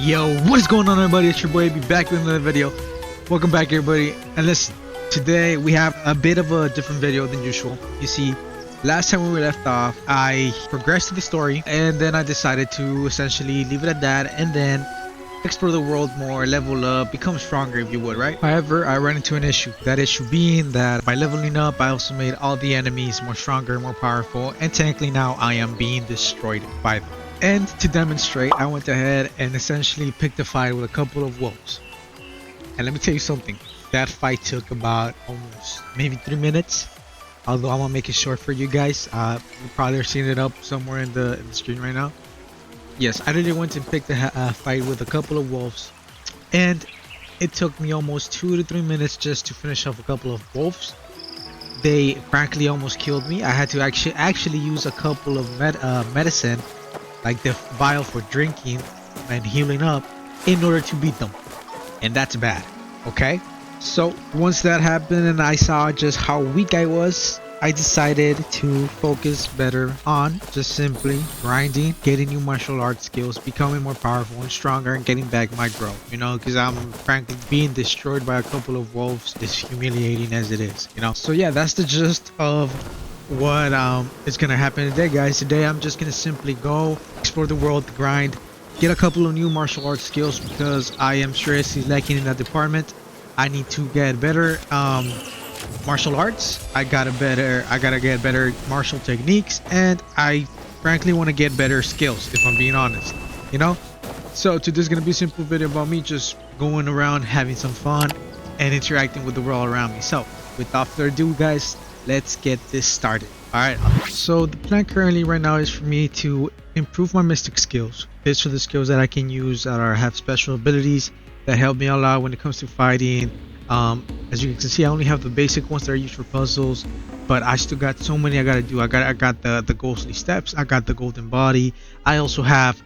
Yo, what is going on, everybody? It's your boy AB back with another video. Welcome back, everybody. And listen, today we have a bit of a different video than usual. You see, last time we left off, I progressed to the story and then I decided to essentially leave it at that and then explore the world more, level up, become stronger if you would, right? However, I ran into an issue. That issue being that by leveling up, I also made all the enemies more stronger, more powerful, and technically now I am being destroyed by them. And to demonstrate, I went ahead and essentially picked a fight with a couple of wolves. And let me tell you something, that fight took about almost maybe 3 minutes. Although I'm gonna make it short for you guys. You probably are seeing it up somewhere in the screen right now. Yes, I really went and picked a fight with a couple of wolves. And it took me almost 2 to 3 minutes just to finish off a couple of wolves. They frankly almost killed me. I had to actually use a couple of medicine, like the vial for drinking and healing up, in order to beat them, and that's bad. Okay, so once that happened and I saw just how weak I was, I decided to focus better on just simply grinding, getting new martial arts skills, becoming more powerful and stronger, and getting back my growth, you know, because I'm frankly being destroyed by a couple of wolves, as humiliating as it is, you know. So yeah, that's the gist of what is gonna happen today, guys. Today I'm just gonna simply go explore the world, grind, get a couple of new martial arts skills because I am seriously lacking in that department. I need to get better martial arts. I gotta get better martial techniques, and I frankly want to get better skills, if I'm being honest, you know. So today's gonna be a simple video about me just going around having some fun and interacting with the world around me. So without further ado, guys, let's get this started. Alright, so the plan currently right now is for me to improve my mystic skills. These are the skills that I can use that have special abilities that help me a lot when it comes to fighting. As you can see, I only have the basic ones that are used for puzzles, but I still got so many I gotta do. I got the ghostly steps, I got the golden body, I also have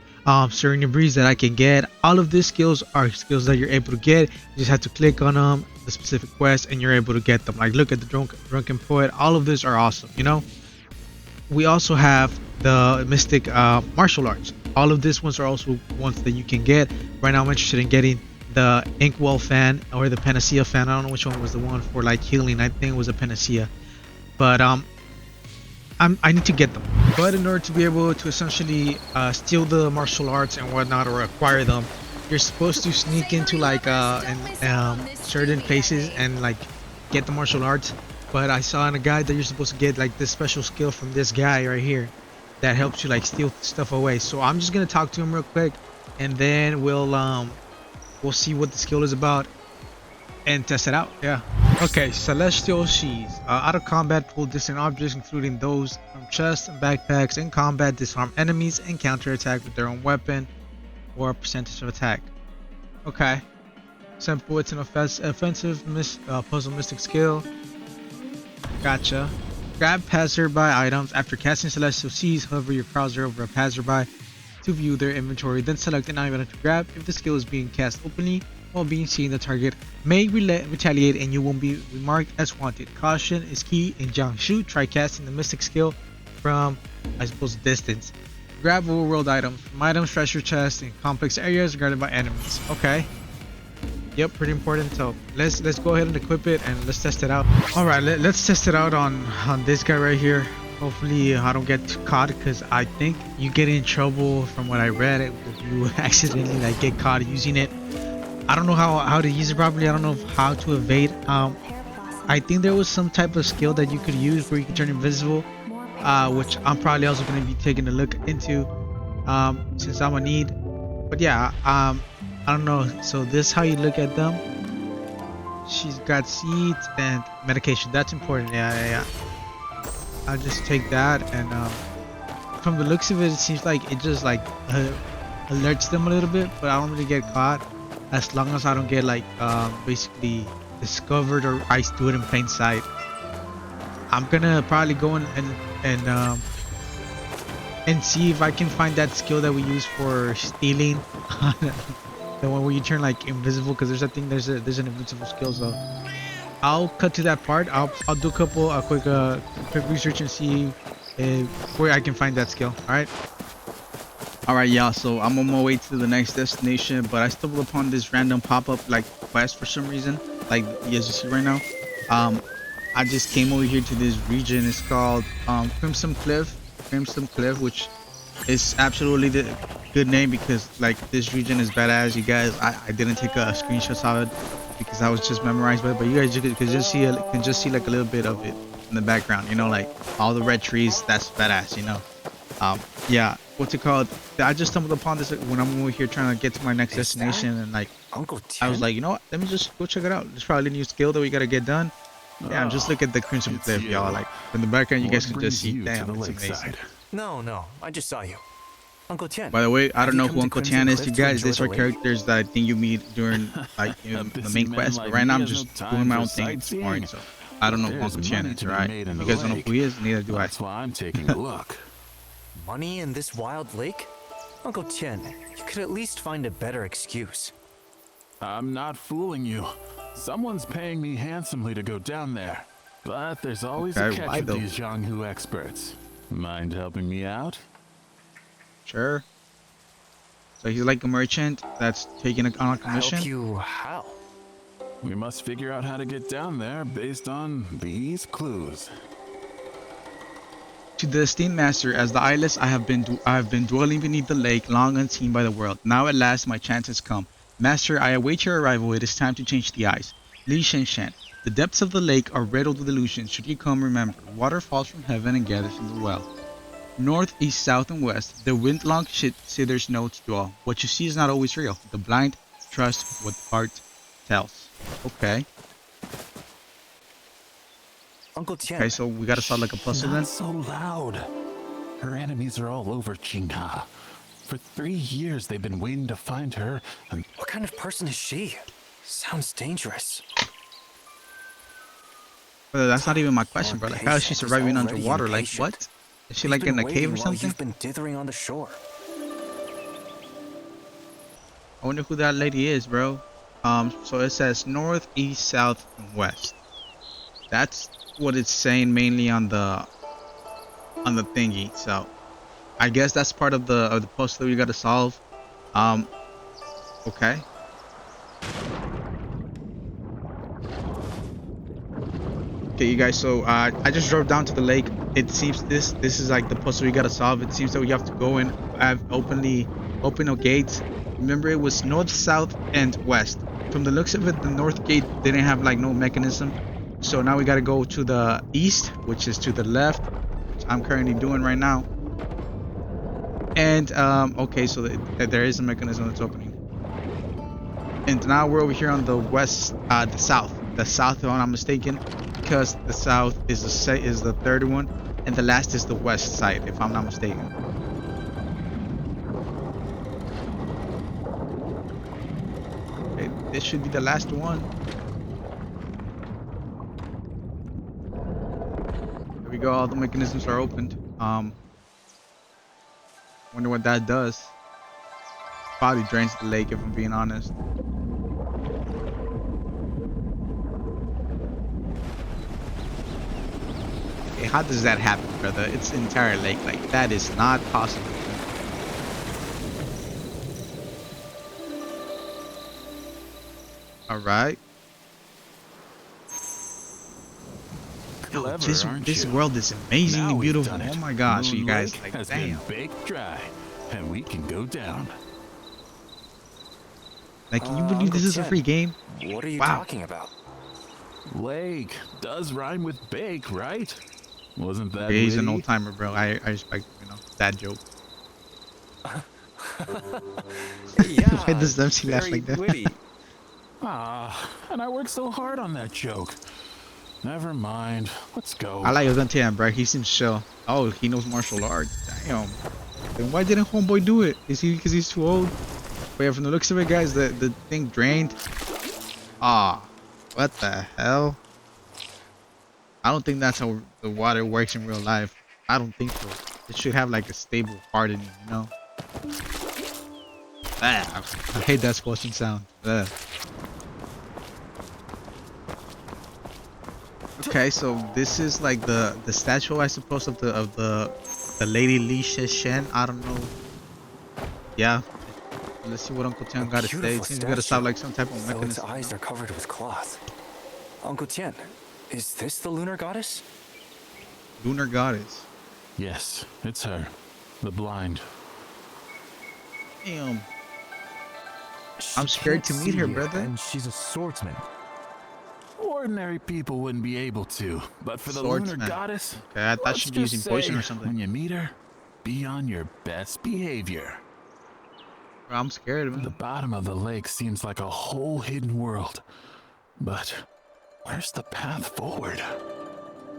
certain debris that I can get. All of these skills are skills that you're able to get. You just have to click on them, the specific quest, and you're able to get them. Like, look at the drunken poet. All of these are awesome, you know. We also have the mystic martial arts. All of these ones are also ones that you can get. Right now I'm interested in getting the inkwell fan or the panacea fan. I don't know which one was the one for like healing. I think it was a panacea, but I need to get them. But in order to be able to essentially steal the martial arts and whatnot, or acquire them, you're supposed to sneak into like certain places and like get the martial arts. But I saw in a guide that you're supposed to get like this special skill from this guy right here that helps you like steal stuff away. So I'm just gonna talk to him real quick, and then we'll see what the skill is about and test it out. Yeah. Okay, celestial sheaths. Out of combat, pull distant objects, including those from chests and backpacks. In combat, disarm enemies and counterattack with their own weapon or percentage of attack. Okay. Simple. It's an offensive puzzle mystic skill. Gotcha. Grab passerby items. After casting celestial sheaths, hover your cursor over a passerby to view their inventory, then select an item to grab. If the skill is being cast openly while being seen, the target may retaliate and you won't be remarked as wanted. Caution is key in Jiangsu. Try casting the mystic skill from, I suppose, distance. Grab overworld items from items, treasure chests, and complex areas guarded by enemies. Okay. Yep, pretty important. So let's go ahead and equip it and let's test it out. All right, let's test it out on this guy right here. Hopefully I don't get caught, because I think you get in trouble from what I read if you accidentally like get caught using it. I don't know how to use it properly. I don't know how to evade. I think there was some type of skill that you could use where you can turn invisible, which I'm probably also going to be taking a look into since I'm a need. But yeah, I don't know. So this is how you look at them. She's got seeds and medication. That's important. Yeah. I'll just take that, and from the looks of it, it seems like it just like alerts them a little bit, but I don't really get caught as long as I don't get like basically discovered, or I do it in plain sight. I'm gonna probably go in and see if I can find that skill that we use for stealing. The one where you turn like invisible, because there's an invincible skill. So I'll cut to that part. I'll do a couple quick research and see where I can find that skill. All right. All right, y'all. So I'm on my way to the next destination, but I stumbled upon this random pop-up like quest for some reason, like you guys see right now. Um, I just came over here to this region. It's called Crimson Cliff, which is absolutely the good name because like this region is badass. You guys, I didn't take a screenshot of it because I was just memorized by it, but you guys can just see like a little bit of it in the background. You know, like all the red trees. That's badass. You know. Yeah, what's it called? I just stumbled upon this when I'm over here trying to get to my next destination, and like Uncle I Tim? was like, you know what? Let me just go check it out. There's probably a new skill that we gotta get done. Yeah, and just look at the Crimson It's Cliff, you. y'all. Like in the background, you What guys can just brings see. you to Damn, the it's amazing. lakeside? No, I just saw you. Uncle Tian. By the way, I Have don't you know come who to Uncle Crimson Tian is. Cliff You to guys, enjoy these the are lake? characters that I think you meet during like A the busy main man quest. like But right now, me I'm has no just time doing my for own thing, exploring. sightseeing. So I don't know But who there's Uncle Tian money is, to be alright? made in You the guys don't know lake. who he is, neither do I. That's why I'm taking a look. Money in this wild lake? Uncle Tian, you could at least find a better excuse. I'm not fooling you. Someone's paying me handsomely to go down there. But there's always a Okay, catch why with though? these Jianghu experts. Mind helping me out? Sure. So he's like a merchant that's taking on a commission. Help you how? We must figure out how to get down there based on these clues. To the esteemed master, as the eyeless, I have been dwelling beneath the lake, long unseen by the world. Now at last my chance has come. Master, I await your arrival. It is time to change the eyes. Li Shen. The depths of the lake are riddled with illusions. Should you come, remember, water falls from heaven and gathers in the well. North, east, south, and west, the wind-long cither's notes dwell. What you see is not always real. The blind trust what heart tells. Okay. Uncle Tian. Okay, so we gotta solve like a puzzle then. Not so loud. Her enemies are all over Qingha. For 3 years they've been waiting to find her, and What kind of person is she? Sounds dangerous. Brother, that's not even my question, bro. Like, how is she He's surviving already underwater? Like, impatient. what? Is she He's like been in a cave or waiting while something? You've been dithering on the shore. I wonder who that lady is, bro. So it says north, east, south, and west. That's what it's saying mainly on the thingy. So I guess that's part of the puzzle that we gotta solve. Okay. Okay, you guys. So I just drove down to the lake. It seems this is like the puzzle we gotta solve. It seems that we have to go in. I've open the gates. Remember, it was north, south, and west. From the looks of it, the north gate didn't have like no mechanism. So now we gotta go to the east, which is to the left, which I'm currently doing right now. And okay, so there is a mechanism that's opening. And now we're over here on the west, the south, if I'm not mistaken, because the south is the third one, and the last is the west side, if I'm not mistaken. Okay, this should be the last one. There we go. All the mechanisms are opened. Wonder what that does. Probably drains the lake, if I'm being honest. Okay, how does that happen, brother? It's an entire lake. Like, that is not possible. Alright. Yo, clever, this aren't you? world is amazingly Now we've beautiful. done it. Oh my gosh, Moon you guys, Lake like, has damn. been baked dry, and we can go down. Like, can you believe this is a free game? What are you Wow. talking about? Lake does rhyme with bake, right? Wasn't that Okay, he's an witty? old timer, bro. I respect, that joke. Yeah. Why does MC laugh very like that? witty. Ah, and I worked so hard on that joke. Never mind. Let's go. I like Yogantian, bro. He seems chill. Oh, he knows martial arts. Damn. Then why didn't homeboy do it? Is he because he's too old? But yeah, from the looks of it, guys, the thing drained. Ah, what the hell? I don't think that's how the water works in real life. I don't think so. It should have like a stable hardening, you know? Ah, I hate that squashing sound. Ugh. Okay, so this is like the statue, I suppose, of the lady Li Shen. I don't know yeah. Let's see what Uncle A Tian got to say. beautiful It seems we got to stop statue, like some type of though its mechanism. You eyes know? are covered with cloth. Uncle Tian, is this the lunar goddess? Lunar goddess. Yes, it's her. The blind. Damn. She I'm scared can't to meet see, her, brother. and she's a swordsman. Ordinary people wouldn't be able to, but for the lunar Swordsman. goddess, Okay, I thought let's she'd be just using poison say, or something. when you meet her, be on your best behavior. Bro, I'm scared, The man. bottom of the lake seems like a whole hidden world. But where's the path forward?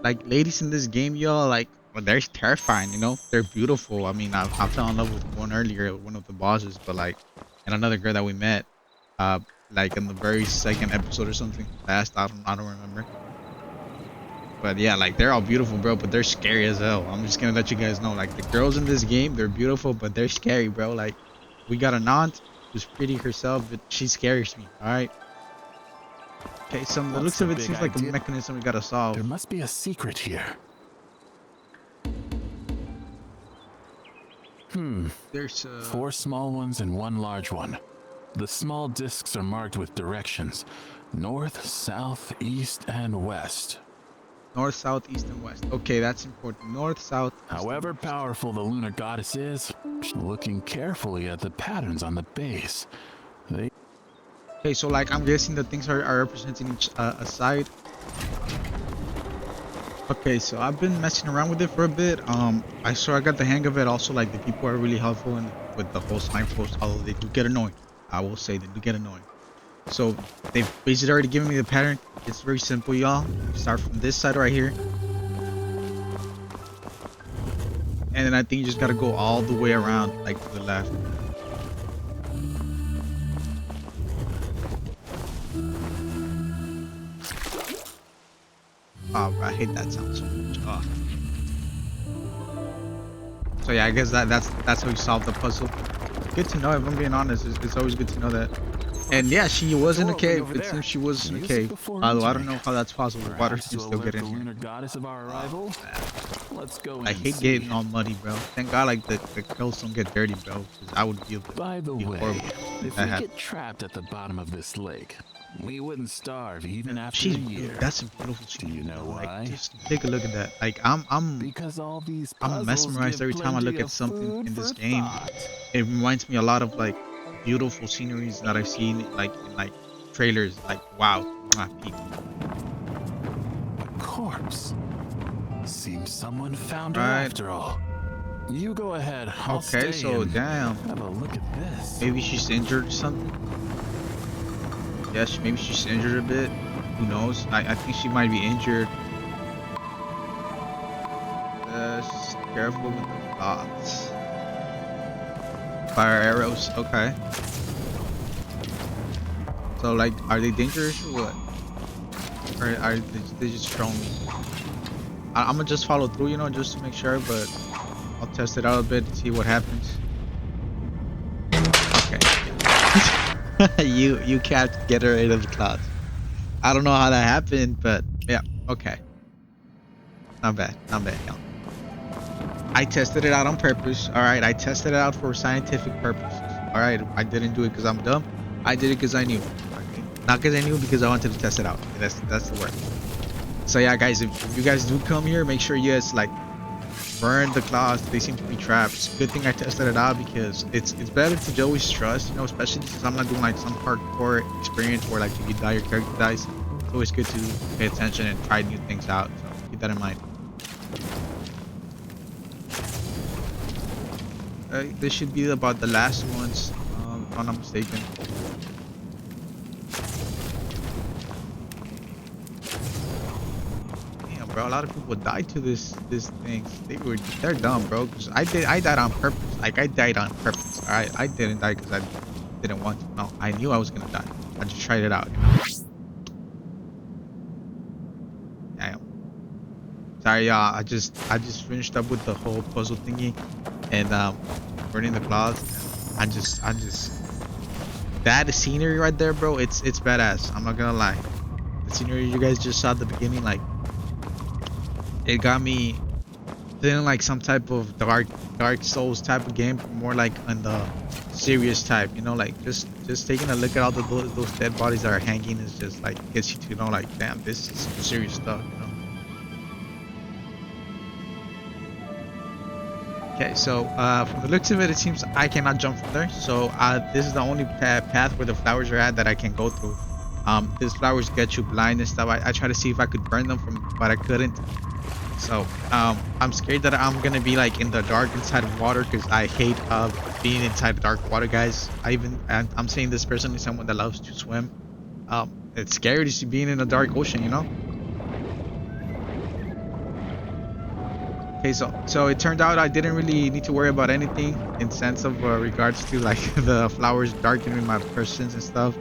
Like, ladies in this game, y'all, like, well, they're terrifying, you know? They're beautiful. I mean, I fell in love with one earlier, one of the bosses, but, like, and another girl that we met, like, in the very second episode or something. Last, I don't remember. But, yeah, like, they're all beautiful, bro, but they're scary as hell. I'm just gonna let you guys know. Like, the girls in this game, they're beautiful, but they're scary, bro. Like, we got an aunt who's pretty herself, but she scares me, alright? Okay, so the What's looks the of it big seems like a idea? mechanism we gotta solve. There must be a secret here. There's 4 small ones and 1 large one. The small discs are marked with directions: north, south, east, and west. north, south, east, and west. Okay, that's important. North, south, east, and However west. powerful the lunar goddess is, looking carefully at the patterns on the base, they Okay, so like I'm guessing the things are representing each a side. Okay, so I've been messing around with it for a bit. I got the hang of it. Also, like the people are really helpful in, with the whole signpost, although they do get annoying. I will say they do get annoying. So they've basically already given me the pattern. It's very simple, y'all. Start from this side right here, and then I think you just gotta go all the way around, like to the left. Oh, I hate that sound so much. Oh. So yeah, I guess that's how you solve the puzzle. Good to know. If I'm being honest, it's always good to know that. And yeah, she was in a Door cave. over It there. seems she was in a Music cave. before Although I don't entering. know how that's possible. Water perhaps can to still get alert in the here. lunar goddess of our arrival. Let's go in I and hate see. getting all muddy, bro. Thank God, like the hills don't get dirty, bro. 'Cause I would feel By the be way, horrible if that we happened. get trapped at the bottom of this lake, we wouldn't starve even after She's a year. that's a beautiful. Do you know like, why? just take a look at that. Like I'm Because all these I'm puzzles mesmerized give every time I look plenty at of something food in this for game. thought. It reminds me a lot of like beautiful sceneries that I've seen like in like trailers. Like wow, peak. Corpse. Seems someone found her Right. after all. You go ahead. I'll Okay, stay so and damn, have a look at this. maybe she's injured or something. Yes, maybe she's injured a bit. Who knows? I think she might be injured. Just careful with the thoughts. Fire arrows. Okay. So like, are they dangerous or what? Or are they just throwing me? I'm gonna just follow through, you know, just to make sure. But I'll test it out a bit to see what happens. Okay. you can't get her out of the clouds. I don't know how that happened, but yeah. Okay. Not bad. Not bad, y'all. I tested it out on purpose. All right. I tested it out for scientific purposes. All right. I didn't do it because I'm dumb. I did it because I knew. Okay? Not because I knew, because I wanted to test it out. That's the word. So yeah, guys, if you guys do come here, make sure you guys like burn the claws. They seem to be traps. Good thing I tested it out because it's better to always trust, you know, especially since I'm not doing like some hardcore experience where like if you die, your character dies. It's always good to pay attention and try new things out. So keep that in mind. This should be about the last ones, if I'm not mistaken. Damn, bro, a lot of people died to this thing. They're dumb, bro. Cause I died on purpose. Like I died on purpose. All right, I didn't die because I didn't want to. No, I knew I was gonna die. I just tried it out. You know? Damn. Sorry, y'all. I just finished up with the whole puzzle thingy, and burning the clouds. I just that scenery right there, bro. It's badass. I'm not gonna lie. The scenery you guys just saw at the beginning, like it got me feeling like some type of Dark Souls type of game, but more like on the serious type, you know, like just taking a look at all those dead bodies that are hanging is just like gets you to know like, damn, this is some serious stuff, you know. Okay, so from the looks of it, it seems I cannot jump from there. So this is the only path where the flowers are at that I can go through. These flowers get you blind and stuff. I try to see if I could burn them but I couldn't. So I'm scared that I'm gonna be like in the dark inside of water, because I hate being inside the dark water, guys. I'm saying this personally, someone that loves to swim. It's scary to see being in a dark ocean, you know. Okay, so it turned out I didn't really need to worry about anything in sense of regards to like the flowers darkening my persons and stuff.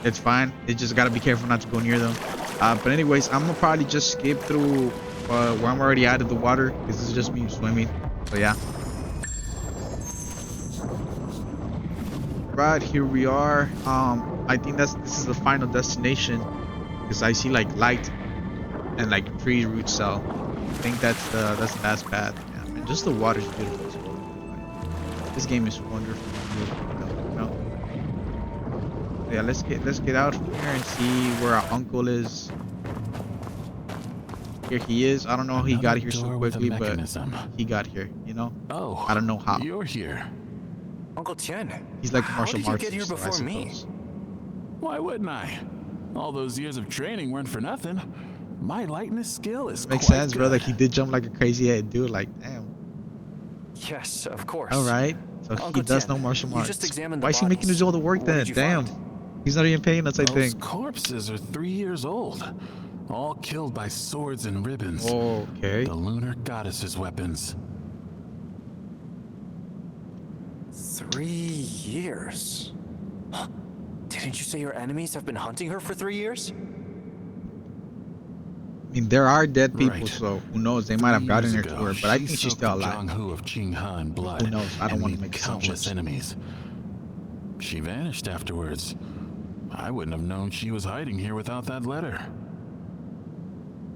It's fine. You just gotta be careful not to go near them. But anyways, I'm gonna probably just skip through where I'm already out of the water, because this is just me swimming. So yeah. Right, here we are. I think this is the final destination, because I see like light and like tree roots. So I think that's the last path. Yeah, man, just the water's beautiful as well. Like, this game is wonderful. You know? Yeah, let's get out from here and see where our uncle is. Here he is. I don't know how he got here so quickly, but he got here, you know? Oh, I don't know how. You're here. Uncle Chen. He's like a martial artist. How did you get here before me? Why wouldn't I? All those years of training weren't for nothing. My lightness skill is Makes quite sense, good. bro. Like he did jump like a crazy head dude. Like, damn. Yes, of course. All right. So Uncle he does Chen, know martial you arts. just examined the Why is he making us bodies. do all the work What then? did you Damn. find? He's not even paying us, I Those think. corpses are 3 years old, all killed by swords and ribbons. Okay. The lunar goddess's weapons. 3 years. Didn't you say your enemies have been hunting her for 3 years? I mean, there are dead people, Right. so who knows? They might have 3 gotten years her to ago, her, but I she think she's soaked still the alive. Zhang Hu of Qinghe in blood. Who knows? I don't and want to made make countless assumptions. enemies. She vanished afterwards. I wouldn't have known she was hiding here without that letter.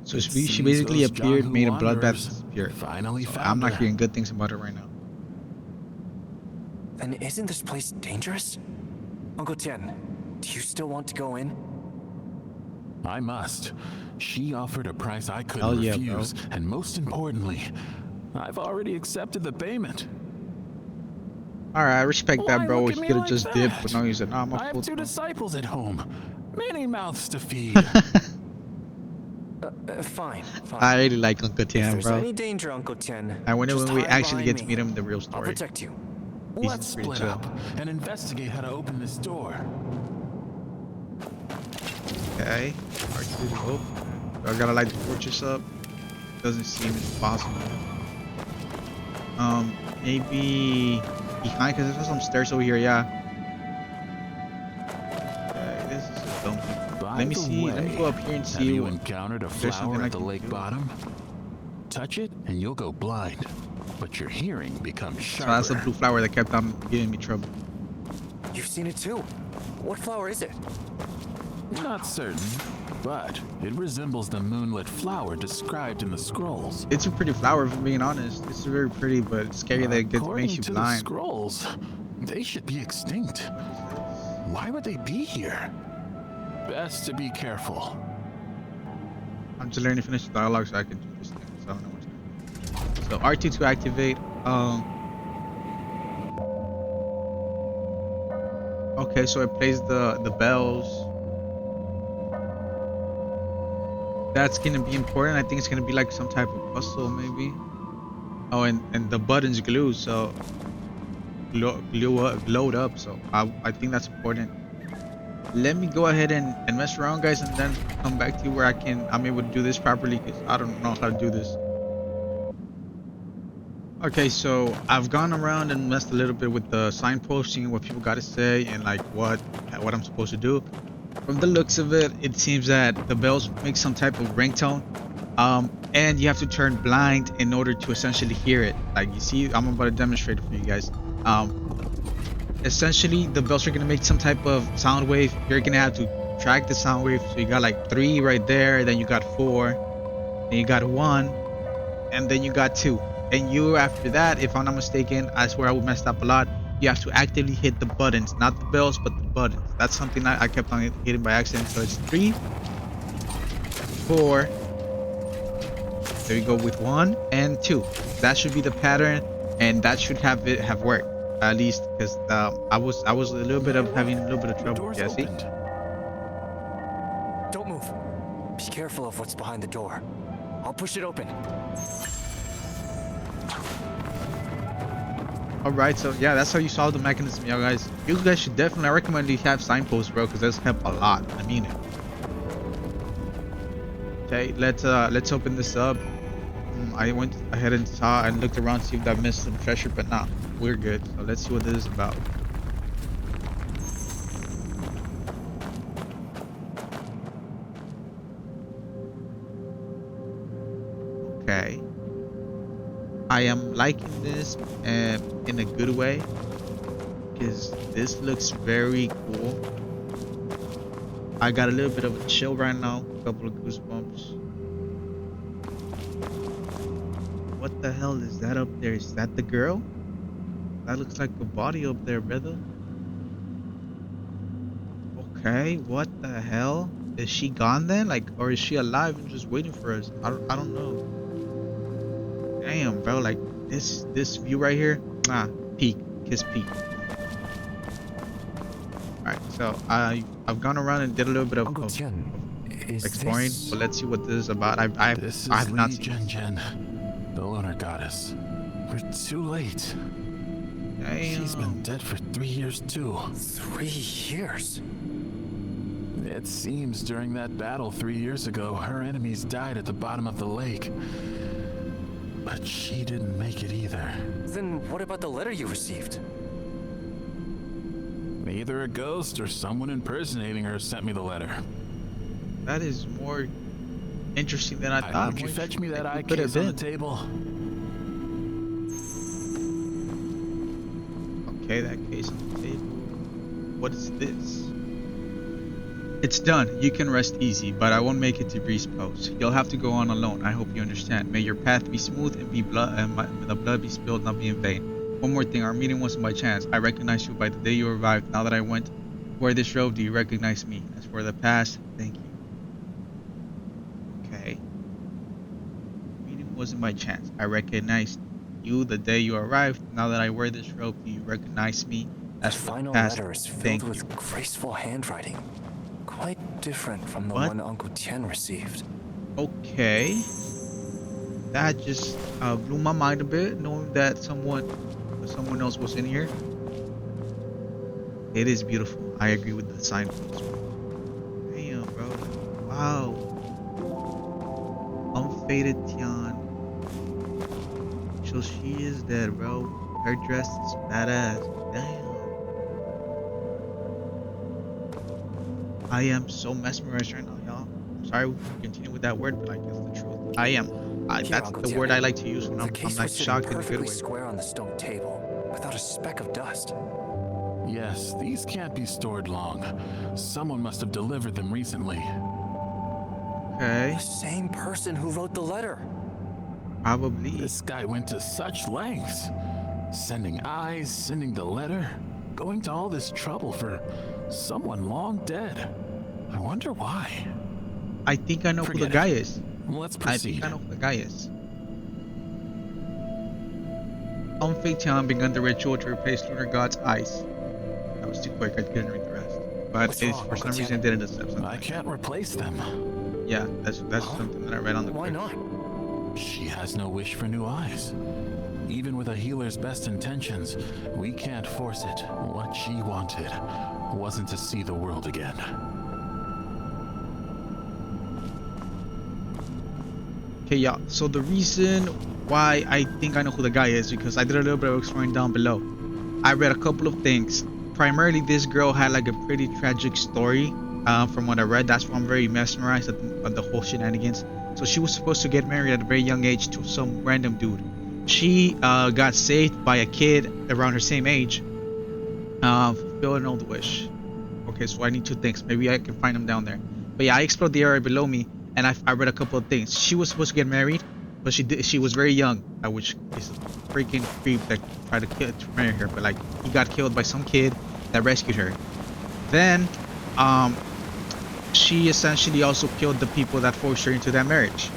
So It she seems basically those appeared, Zhang Hu made a bloodbath, wanderers disappeared. finally So found I'm not her. hearing good things about her right now. Then isn't this place dangerous? Uncle Chen, do you still want to go in? I must. She offered a price I couldn't Hell yeah, refuse, bro. and most importantly, I've already accepted the payment. Alright, I respect Why that, bro. look at He me could have like just dipped, that? but no, he said, nah, I'm I a have full 2 time. disciples at home, many mouths to feed. Fine. I really like Uncle If Tian, there's bro. any danger, Uncle Chen, I wonder just when we hide actually get behind to me. meet him in the real I'll story. protect you. He's Let's pretty split chill. up and investigate how to open this door. Okay. R2 to open. I gotta light the fortress up. Doesn't seem possible. Maybe behind, because there's some stairs over here, yeah. Okay, this is a dumb thing. By Let me the see. way, Let me go up here and have see you what. encountered a there's something flower I at the can lake do. bottom? Touch it and you'll go blind, but your hearing becomes So sharper. that's the blue flower that kept on giving me trouble. You've seen it too. What flower is it? Not certain, but it resembles the moonlit flower described in the scrolls. It's a pretty flower, if I'm being honest. It's very pretty, but it's scary that it makes you to the blind. scrolls, they should be extinct. Why would they be here? Best to be careful. I'm just learning to finish the dialogue so I can do this thing. So I don't know what's going on. So R2 to activate. Okay, so it plays the bells. That's gonna be important. I think it's gonna be like some type of puzzle, maybe. Oh, and the buttons glue, so glowed up. So I think that's important. Let me go ahead and mess around, guys, and then come back to you where I'm able to do this properly, because I don't know how to do this. Okay, so I've gone around and messed a little bit with the signpost, seeing what people got to say and like what I'm supposed to do. From the looks of it, it seems that the bells make some type of ringtone, and you have to turn blind in order to essentially hear it. Like you see, I'm about to demonstrate it for you guys. Essentially, the bells are gonna make some type of sound wave. You're gonna have to track the sound wave. So you got like 3 right there, then you got 4, then you got 1, and then you got 2. And you after that, if I'm not mistaken, I swear I would messed up a lot. You have to actively hit the buttons, not the bells, but the buttons. That's something I kept on hitting by accident. So it's 3, 4. There you go with 1 and 2. That should be the pattern, and that should have worked at least, because I was a little bit of having a little bit of The trouble. door's Yeah, see? opened. Don't move. Be careful of what's behind the door. I'll push it open. All right, so yeah, that's how you solve the mechanism, y'all guys. You guys should definitely, I recommend you have signposts, bro, because that's help a lot. I mean it. Okay, let's open this up. I went ahead and saw and looked around to see if I missed some treasure, but nah, we're good. So let's see what this is about. Okay, I am liking this in a good way, because this looks very cool. I got a little bit of a chill right now, a couple of goosebumps. What the hell is that up there? Is that the girl? That looks like a body up there, brother. Okay, what the hell? Is she gone then? Like, or is she alive and just waiting for us? I don't know. Damn, bro, like this view right here. Peak, kiss peak. Alright, so I've gone around and did a little bit of exploring, but let's see what this is about. This I is have not Li seen this. Jen, the lunar goddess. We're too late. Damn. She's been dead for 3 years too. 3 years? It seems during that battle 3 years ago, her enemies died at the bottom of the lake. But she didn't make it either. Then what about the letter you received? Either a ghost or someone impersonating her sent me the letter. That is more interesting than I Why thought. don't you More fetch me that eye interesting than it case on the could have table? been. Okay, that case on the table. What is this? It's done. You can rest easy, but I won't make it to Breeze Post. You'll have to go on alone. I hope you understand. May your path be smooth and be the blood be spilled, not be in vain. One more thing. Our meeting wasn't by chance. I recognized you by the day you arrived. Now that I went where this road, do you recognize me? As for the past, thank you. Okay. Meeting wasn't by chance. I recognized you the day you arrived. Now that I wear this robe, do you recognize me? The As for the final past, letter is thank filled you. with graceful handwriting. Quite different from the What? one Uncle Tien received. Okay. That just blew my mind a bit, knowing that someone else was in here. It is beautiful. I agree with the signpost. Damn, bro. Wow. Unfaded Tian. So she is dead, bro. Her dress is badass. Damn. I am so mesmerized right now, y'all. I'm sorry we continue with that word, but like it's the truth. I am. Here, That's Uncle the Tien. word I like to use when The I'm case like was sitting shocked in a good perfectly way. square on the stone table, without a speck of dust. Yes, these can't be stored long. Someone must have delivered them recently. Okay. The same person who wrote the letter. Probably. This guy went to such lengths. Sending eyes, sending the letter, going to all this trouble for someone long dead. I wonder why. I think I know who the Forget guy it. is. Let's I proceed. think I know who the guy is. Unfaded Tian began the ritual to replace Lunar God's eyes. That was too quick. I couldn't read the rest. But What's it's, wrong, for some Uncle reason, Tien? it didn't accept something. I can't replace them. Yeah, that's something that I read on the Why crypts. not? She has no wish for new eyes. Even with a healer's best intentions, we can't force it. What she wanted wasn't to see the world again. Okay, yeah. So the reason why I think I know who the guy is because I did a little bit of exploring down below. I read a couple of things. Primarily, this girl had like a pretty tragic story. From what I read, that's why I'm very mesmerized at the whole shenanigans. So she was supposed to get married at a very young age to some random dude. She got saved by a kid around her same age. Fulfill an old wish. Okay, so I need 2 things. Maybe I can find them down there. But yeah, I explored the area below me, and I read a couple of things. She was supposed to get married, but she was very young, which is a freaking creep that tried to marry her, but like he got killed by some kid that rescued her. Then she essentially also killed the people that forced her into that marriage.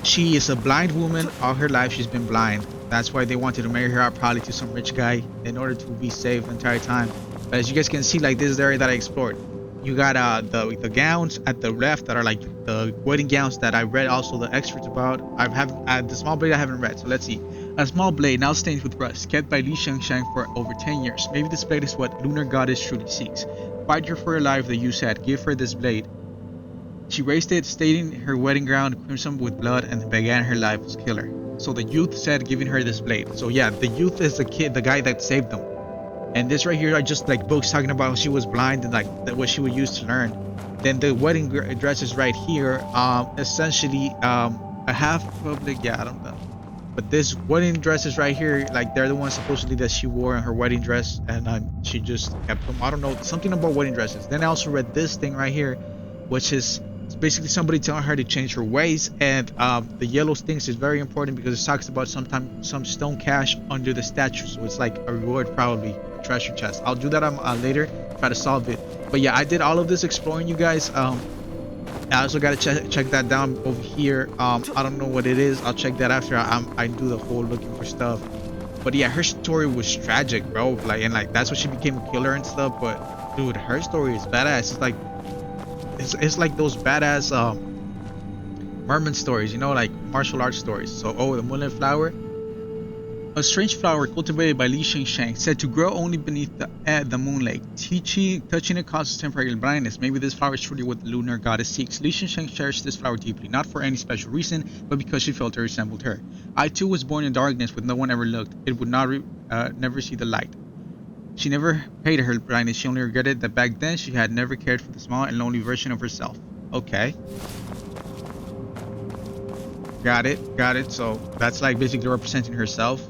She is a blind woman. All her life she's been blind. That's why they wanted to marry her out probably to some rich guy in order to be safe the entire time. But as you guys can see, like this is the area that I explored. You got the gowns at the left that are like the wedding gowns that I read also the excerpts about. The small blade I haven't read, so let's see. A small blade now stained with rust, kept by Li Shangshang for over 10 years. Maybe this blade is what lunar goddess truly seeks. Fight her for her life, the youth said. Give her this blade. She raised it, stating her wedding gown crimson with blood, and began her life as killer. So the youth said, giving her this blade. So yeah, the youth is the kid, the guy that saved them. And this right here are just like books talking about how she was blind and like what she would use to learn. Then the wedding dress is right here. Essentially, a half public. Yeah, I don't know. But this wedding dress is right here. Like they're the ones supposedly that she wore in her wedding dress, and she just kept them. I don't know, something about wedding dresses. Then I also read this thing right here, which is it's basically somebody telling her to change her ways. And the yellow things is very important because it talks about some stone cache under the statue, so it's like a reward, probably a treasure chest. I'll do that later, try to solve it. But yeah, I did all of this exploring, you guys. I also gotta check that down over here. I don't know what it is. I'll check that after I do the whole looking for stuff. But yeah, her story was tragic, bro. Like, and like that's what she became a killer and stuff. But dude, her story is badass. It's like it's like those badass merman stories, you know, like martial arts stories. So the moonlit flower, a strange flower cultivated by Li Shangshang, said to grow only beneath the moonlight. Touching it causes temporary blindness. Maybe this flower is truly what the lunar goddess seeks. Li Shangshang cherished this flower deeply, not for any special reason, but because she felt it resembled her. I too was born in darkness, with no one ever looked. It would not never see the light. She never hated her blindness. She only regretted that back then she had never cared for the small and lonely version of herself. Okay. Got it. So that's like basically representing herself.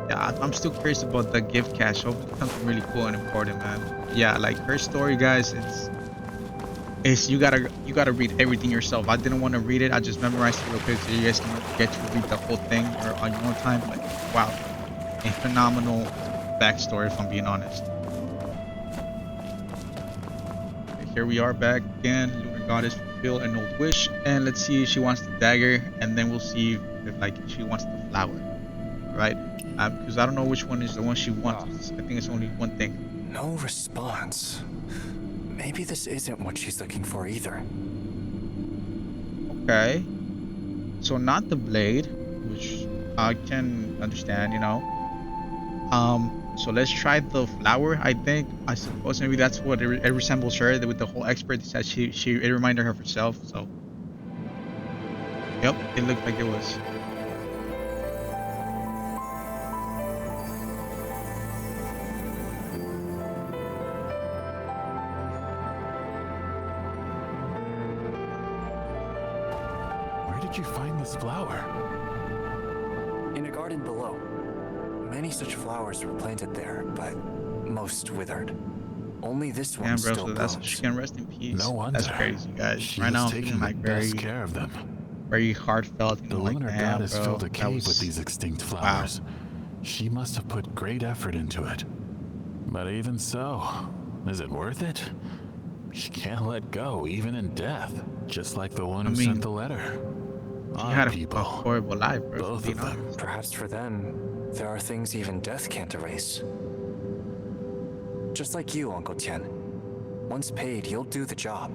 Yeah, I'm still curious about the gift cache. Hopefully something really cool and important, man. Yeah, like her story, guys, it's you gotta read everything yourself. I didn't want to read it. I just memorized it real quick so you guys can get to read the whole thing or on your own time. But wow, a phenomenal backstory, if I'm being honest. Okay, here we are back again. Lunar goddess fulfill an old wish, and let's see if she wants the dagger, and then we'll see if like she wants the flower. All right, because I don't know which one is the one she wants. I think it's only one thing. No response. Maybe this isn't what she's looking for either. Okay, so not the blade, which I can understand, you know. So let's try the flower. I suppose maybe that's what it resembles her with the whole expert that it reminded her of herself. So yep, it looked like it was. Where did you find this flower? In a garden below. Many such flowers were planted there, but most withered. Only this one still so blooms. she can rest in peace. No wonder. That's crazy, guys. She right now was I'm taking feeling the like best care of them. very heartfelt. You The know, like lunar damn, goddess bro, filled a that cave was- with these extinct flowers. Wow. She must have put great effort into it. But even so, is it worth it? She can't let go, even in death. Just like the one who sent the letter. She Odd had a people. horrible life, bro. Both of them. Perhaps for them, there are things even death can't erase. Just like you, Uncle Tian. Once paid, you'll do the job.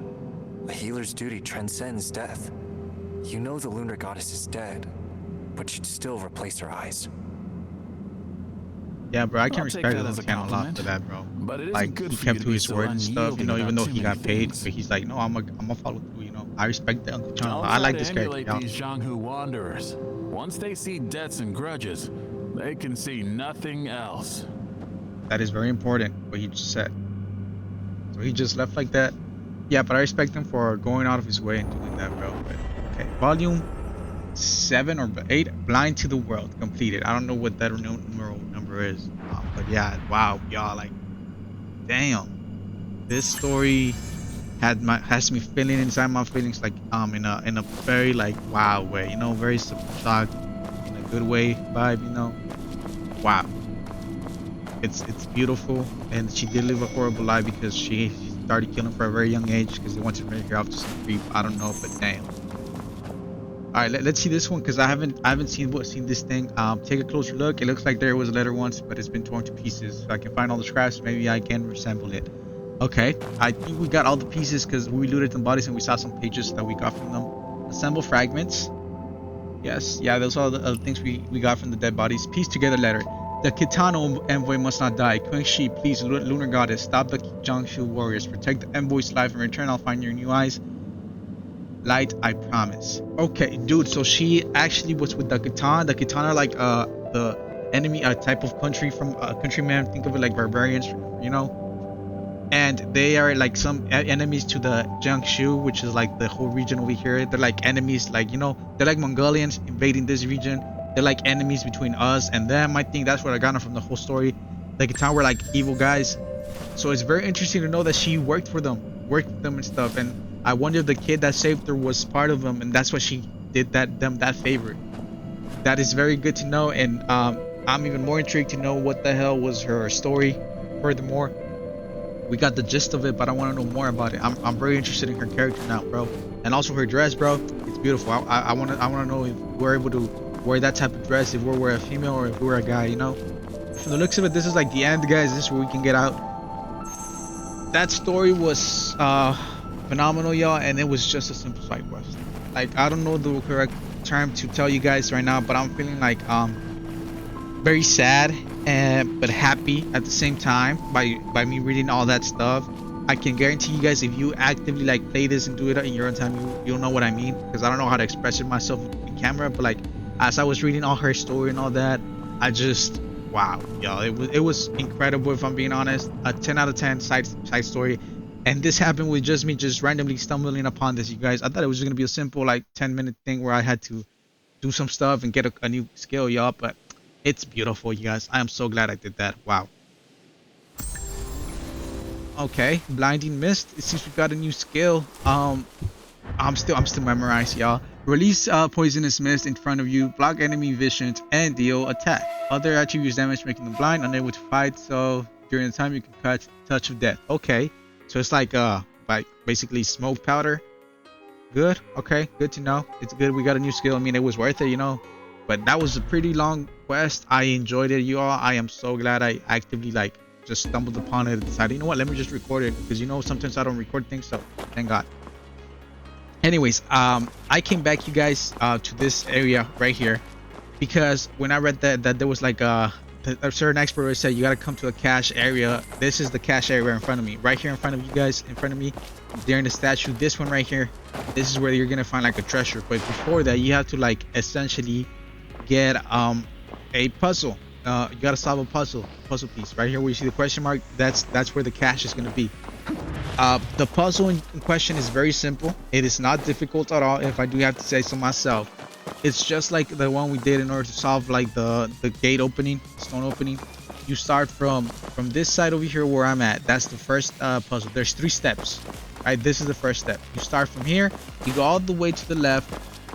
A healer's duty transcends death. You know the lunar goddess is dead, but you'd still replace her eyes. Yeah, bro, I can I'll take respect that the as a Tian a lot compliment. for that, bro. But it isn't Like good he for you kept to to be his so word and stuff, you unyielding know, even about though too he many got paid, things. but he's like, no, I'm gonna follow through, you know. I respect the Uncle Tian. I'll I like try this to character, emulate y'all. these Jianghu wanderers. Once they see debts and grudges, they can see nothing else. That is very important, what he just said. So he just left like that. Yeah, but I respect him for going out of his way and doing that, bro. But okay, volume 7 or 8, Blind to the World, completed. I don't know what that numeral number is, but yeah, wow, y'all, like, damn, this story has me feeling inside my feelings like in a very like wow way, you know, very shocked in a good way vibe, you know. Wow, it's beautiful, and she did live a horrible life because she started killing for a very young age because they wanted to make her off to some creep. I don't know, but damn. All right, let's see this one because I haven't seen this thing. Take a closer look. It looks like there was a letter once, but it's been torn to pieces. So I can find all the scraps. Maybe I can reassemble it. Okay, I think we got all the pieces because we looted some bodies and we saw some pages that we got from them. Assemble fragments. Yes, yeah, those are the things we got from the dead bodies. Piece together letter. The Kitano envoy must not die. Queen Shi, please, Lunar Goddess, stop the Jiangsu warriors. Protect the envoy's life. In return, I'll find your new eyes. Light, I promise. Okay, dude, so she actually was with the Khitan. The Khitan are like the enemy type of country from countrymen. Think of it like barbarians, you know. And they are like some enemies to the Jiangsu, which is like the whole region over here. They're like enemies, like, you know, they're like Mongolians invading this region. They're like enemies between us and them. I think that's what I got from the whole story. The Khitan were like evil guys. So it's very interesting to know that she worked with them and stuff. And I wonder if the kid that saved her was part of them, and that's why she did that favor. That is very good to know, and I'm even more intrigued to know what the hell was her story. Furthermore, we got the gist of it, but I want to know more about it. I'm very interested in her character now, bro, and also her dress, bro. It's beautiful. I want to know if we're able to wear that type of dress, if we're a female or if we're a guy, you know. From the looks of it, this is like the end, guys. This is where we can get out. That story was phenomenal, y'all, and it was just a simple side quest. Like, I don't know the correct term to tell you guys right now, but I'm feeling like very sad and but happy at the same time by me reading all that stuff. I can guarantee you guys, if you actively like play this and do it in your own time, you'll know what I mean, because I don't know how to express it myself in camera. But like, as I was reading all her story and all that, I just, wow, y'all, it was incredible. If I'm being honest, a 10 out of 10 side story. And this happened with just me just randomly stumbling upon this, you guys. I thought it was just gonna be a simple like 10-minute thing where I had to do some stuff and get a new skill, y'all, but it's beautiful, you guys. I am so glad I did that. Wow. Okay, blinding mist. It seems we got a new skill. I'm still memorized, y'all. Release poisonous mist in front of you, block enemy visions, and deal attack. Other attributes damage, making them blind, unable to fight. So during the time you can catch touch of death. Okay, so it's like basically smoke powder. Good. Okay, good to know. It's good. We got a new skill. I mean, it was worth it, you know. But that was a pretty long quest. I enjoyed it, you all. I am so glad I actively like just stumbled upon it and decided, you know what, let me just record it, because you know sometimes I don't record things, so thank God. Anyways, I came back, you guys, to this area right here because when I read that there was like a certain expert said you got to come to a cache area. This is the cache area in front of me, right here in front of you guys, in front of me during the statue. This one right here, this is where you're gonna find like a treasure. But before that, you have to like essentially get a puzzle. You gotta solve a puzzle piece right here where you see the question mark. That's where the cache is gonna be. The puzzle in question is very simple. It is not difficult at all, if I do have to say so myself. It's just like the one we did in order to solve like the gate opening, stone opening. You start from this side over here where I'm at. That's the first puzzle. There's 3 steps, right? This is the first step. You start from here, you go all the way to the left,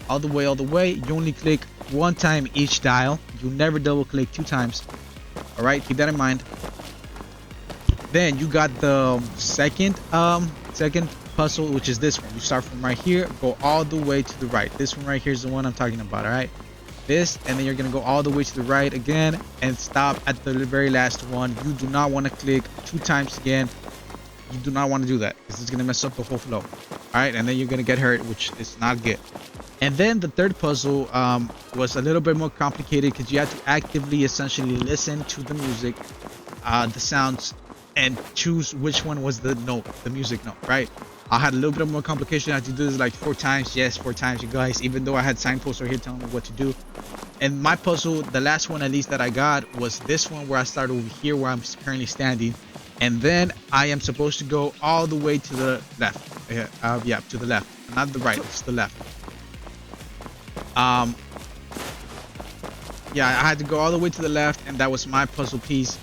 all the way. You only click 1 time each dial. You never double click 2 times. All right, keep that in mind. Then you got the second puzzle, which is this one. You start from right here, go all the way to the right. This one right here is the one I'm talking about. All right, this, and then you're gonna go all the way to the right again and stop at the very last one. You do not want to click 2 times again. You do not want to do that because it's gonna mess up the whole flow. All right, and then you're gonna get hurt, which is not good. And then the third puzzle was a little bit more complicated because you have to actively essentially listen to the music, the sounds, and choose which one was the note, the music note, right? I had a little bit more complication. I had to do this like 4 times. Yes, 4 times, you guys, even though I had signposts right here telling me what to do. And my puzzle, the last one at least that I got, was this one where I started over here where I'm currently standing. And then I am supposed to go all the way to the left. Yeah, to the left, not the right, it's the left. Yeah, I had to go all the way to the left, and that was my puzzle piece.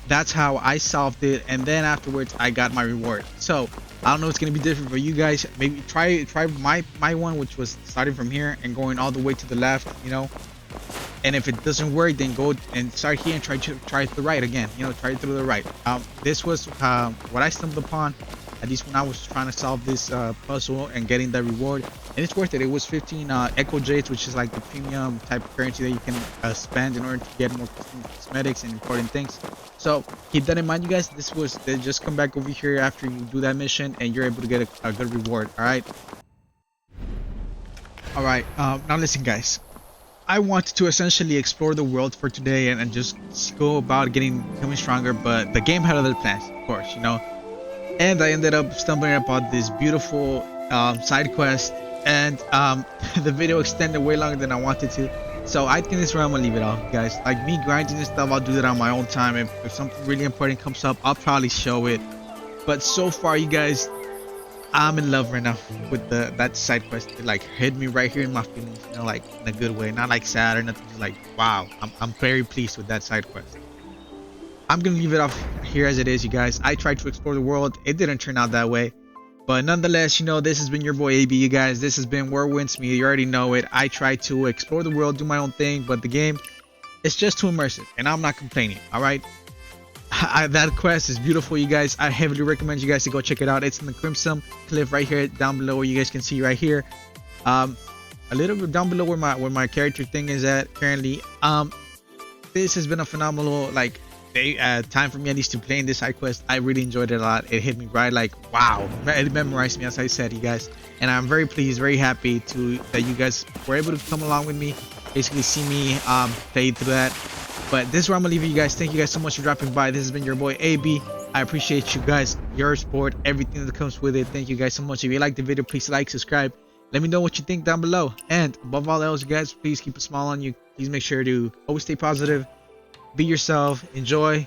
That's how I solved it, and then afterwards I got my reward. So I don't know, it's gonna be different for you guys. Maybe try my one, which was starting from here and going all the way to the left, you know. And if it doesn't work, then go and start here and try it to the right again, you know, try it through the right. This was what I stumbled upon, at least when I was trying to solve this puzzle and getting the reward, and it's worth it. It was 15 echo jades, which is like the premium type of currency that you can spend in order to get more cosmetics and important things. So keep that in mind, you guys. This was, they just come back over here after you do that mission and you're able to get a good reward. All right, now listen, guys. I wanted to essentially explore the world for today and just go about becoming stronger, but the game had other plans, of course, you know. And I ended up stumbling upon this beautiful side quest, and the video extended way longer than I wanted to. So I think this is where I'm gonna leave it off, guys. Like me grinding and stuff, I'll do that on my own time. If something really important comes up, I'll probably show it. But so far, you guys, I'm in love right now with that side quest. It like hit me right here in my feelings, you know, like in a good way, not like sad or nothing. Just like, wow, I'm very pleased with that side quest. I'm gonna leave it off here as it is, you guys. I tried to explore the world. It didn't turn out that way, but nonetheless, you know, this has been your boy AB, you guys. This has been Where Wins Me. You already know it. I try to explore the world, do my own thing, but the game, it's just too immersive, and I'm not complaining. All right. That quest is beautiful, you guys. I heavily recommend you guys to go check it out. It's in the Crimson Cliff right here down below, where you guys can see right here, a little bit down below where my character thing is at currently. This has been a phenomenal time for me, at least, to playing this side quest. I really enjoyed it a lot. It hit me right, like, wow, it memorized me, as I said, you guys. And I'm very pleased, very happy that you guys were able to come along with me, basically see me play through that. But this is where I'm gonna leave you guys. Thank you guys so much for dropping by. This has been your boy AB. I appreciate you guys, your support, everything that comes with it. Thank you guys so much. If you liked the video, please like, subscribe. Let me know what you think down below. And above all else, you guys, please keep a smile on you. Please make sure to always stay positive, be yourself, enjoy,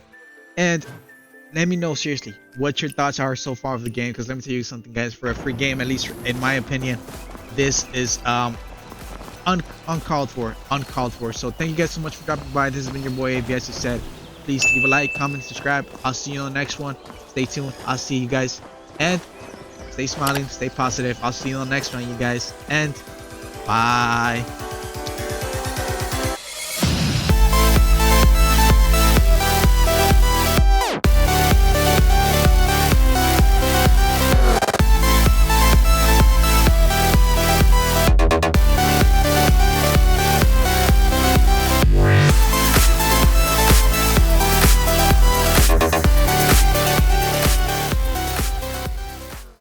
and let me know seriously what your thoughts are so far of the game. Because let me tell you something, guys, for a free game, at least in my opinion, this is uncalled for. So thank you guys so much for dropping by. This has been your boy AB, as I said. Please leave a like, comment, subscribe. I'll see you on the next one. Stay tuned. I'll see you guys, and stay smiling, stay positive. I'll see you on the next one, you guys, and bye.